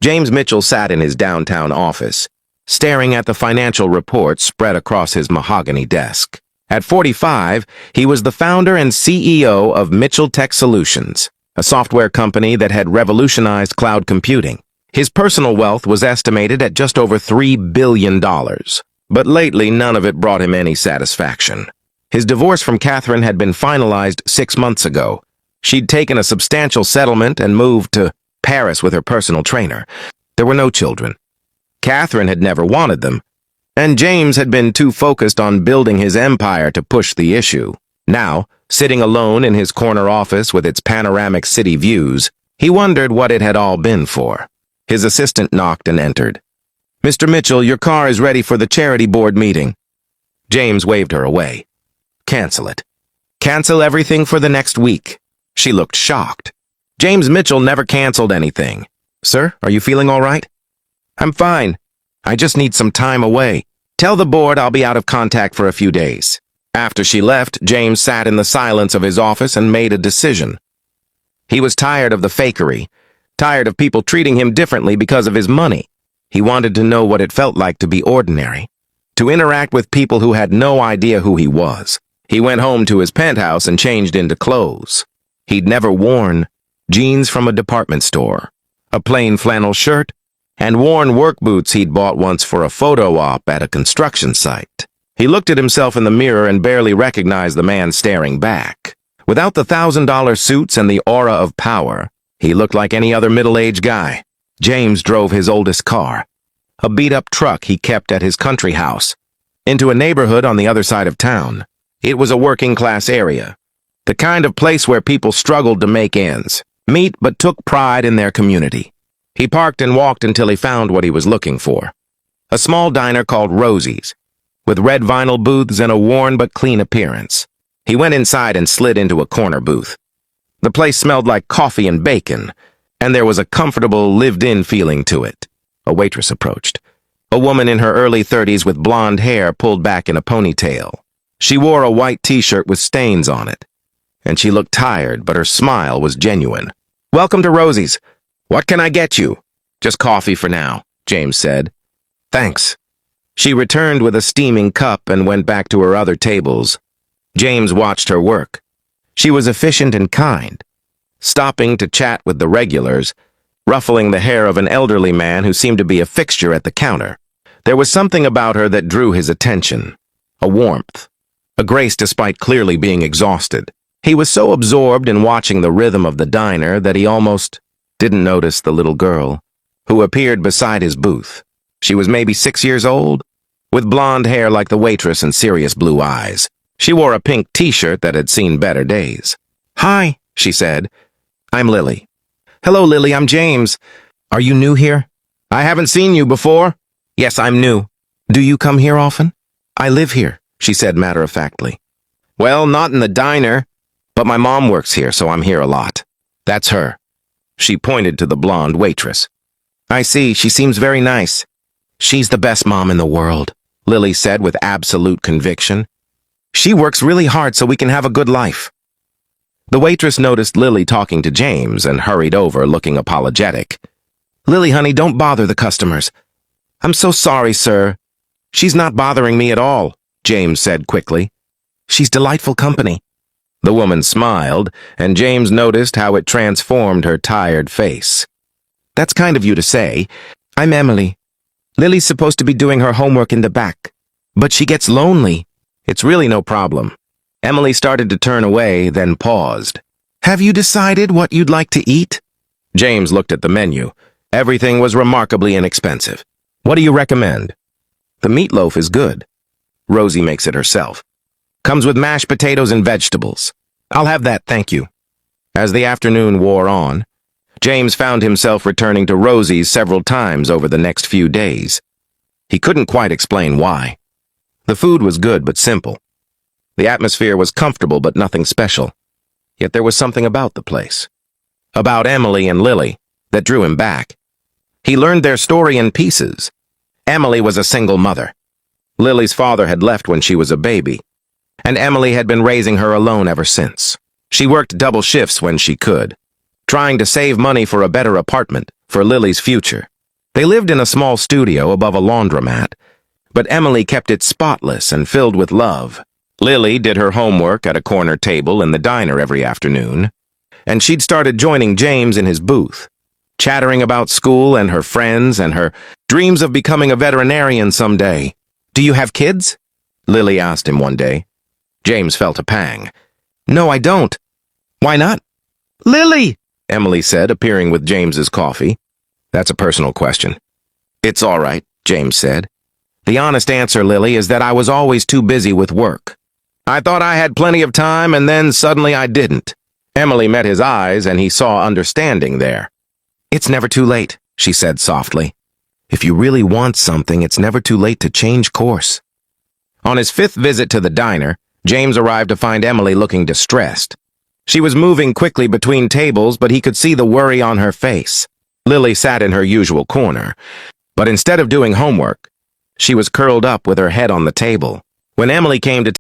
James Mitchell sat in his downtown office, staring at the financial reports spread across his mahogany desk. At 45, he was the founder and CEO of Mitchell Tech Solutions, a software company that had revolutionized cloud computing. His personal wealth was estimated at just over $3 billion, but lately none of it brought him any satisfaction. His divorce from Catherine had been finalized 6 months ago. She'd taken a substantial settlement and moved to Paris with her personal trainer. There were no children. Catherine had never wanted them, and James had been too focused on building his empire to push the issue. Now, sitting alone in his corner office with its panoramic city views, he wondered what it had all been for. His assistant knocked and entered. "Mr. Mitchell, your car is ready for the charity board meeting." James waved her away. "Cancel it. Cancel everything for the next week." She looked shocked. James Mitchell never canceled anything. "Sir, are you feeling all right?" "I'm fine. I just need some time away. Tell the board I'll be out of contact for a few days." After she left, James sat in the silence of his office and made a decision. He was tired of the fakery, tired of people treating him differently because of his money. He wanted to know what it felt like to be ordinary, to interact with people who had no idea who he was. He went home to his penthouse and changed into clothes he'd never worn: jeans from a department store, a plain flannel shirt, and worn work boots he'd bought once for a photo op at a construction site. He looked at himself in the mirror and barely recognized the man staring back. Without the $1,000 suits and the aura of power, he looked like any other middle-aged guy. James drove his oldest car, a beat-up truck he kept at his country house, into a neighborhood on the other side of town. It was a working-class area, the kind of place where people struggled to make ends meet but took pride in their community. He parked and walked until he found what he was looking for. A small diner called Rosie's, with red vinyl booths and a worn but clean appearance. He went inside and slid into a corner booth. The place smelled like coffee and bacon, and there was a comfortable, lived-in feeling to it. A waitress approached. A woman in her early 30s with blonde hair pulled back in a ponytail. She wore a white t-shirt with stains on it, and she looked tired, but her smile was genuine. "Welcome to Rosie's. What can I get you?" "Just coffee for now," James said. "Thanks." She returned with a steaming cup and went back to her other tables. James watched her work. She was efficient and kind, stopping to chat with the regulars, ruffling the hair of an elderly man who seemed to be a fixture at the counter. There was something about her that drew his attention, a warmth, a grace despite clearly being exhausted. He was so absorbed in watching the rhythm of the diner that he almost didn't notice the little girl who appeared beside his booth. She was maybe 6 years old, with blonde hair like the waitress and serious blue eyes. She wore a pink t-shirt that had seen better days. "Hi," she said. "I'm Lily." "Hello, Lily, I'm James. Are you new here?" "I haven't seen you before." "Yes, I'm new." "Do you come here often?" "I live here," she said matter-of-factly. "Well, not in the diner, but my mom works here, so I'm here a lot." "That's her." She pointed to the blonde waitress. "I see, she seems very nice." "She's the best mom in the world," Lily said with absolute conviction. "She works really hard so we can have a good life." The waitress noticed Lily talking to James and hurried over, looking apologetic. "Lily, honey, don't bother the customers." "I'm so sorry, sir." "She's not bothering me at all," James said quickly. "She's delightful company." The woman smiled, and James noticed how it transformed her tired face. "That's kind of you to say. I'm Emily. Lily's supposed to be doing her homework in the back, but she gets lonely." "It's really no problem." Emily started to turn away, then paused. "Have you decided what you'd like to eat?" James looked at the menu. Everything was remarkably inexpensive. "What do you recommend?" "The meatloaf is good. Rosie makes it herself. Comes with mashed potatoes and vegetables." "I'll have that, thank you." As the afternoon wore on, James found himself returning to Rosie's several times over the next few days. He couldn't quite explain why. The food was good but simple. The atmosphere was comfortable but nothing special. Yet there was something about the place, about Emily and Lily, that drew him back. He learned their story in pieces. Emily was a single mother. Lily's father had left when she was a baby, and Emily had been raising her alone ever since. She worked double shifts when she could, trying to save money for a better apartment, for Lily's future. They lived in a small studio above a laundromat, but Emily kept it spotless and filled with love. Lily did her homework at a corner table in the diner every afternoon, and she'd started joining James in his booth, chattering about school and her friends and her dreams of becoming a veterinarian someday. "Do you have kids?" Lily asked him one day. James felt a pang. "No, I don't." "Why not?" "Lily," Emily said, appearing with James's coffee. "That's a personal question." "It's all right," James said. "The honest answer, Lily, is that I was always too busy with work. I thought I had plenty of time, and then suddenly I didn't." Emily met his eyes, and he saw understanding there. "It's never too late," she said softly. "If you really want something, it's never too late to change course." On his fifth visit to the diner, James arrived to find Emily looking distressed. She was moving quickly between tables, but he could see the worry on her face. Lily sat in her usual corner, but instead of doing homework, she was curled up with her head on the table. When Emily came to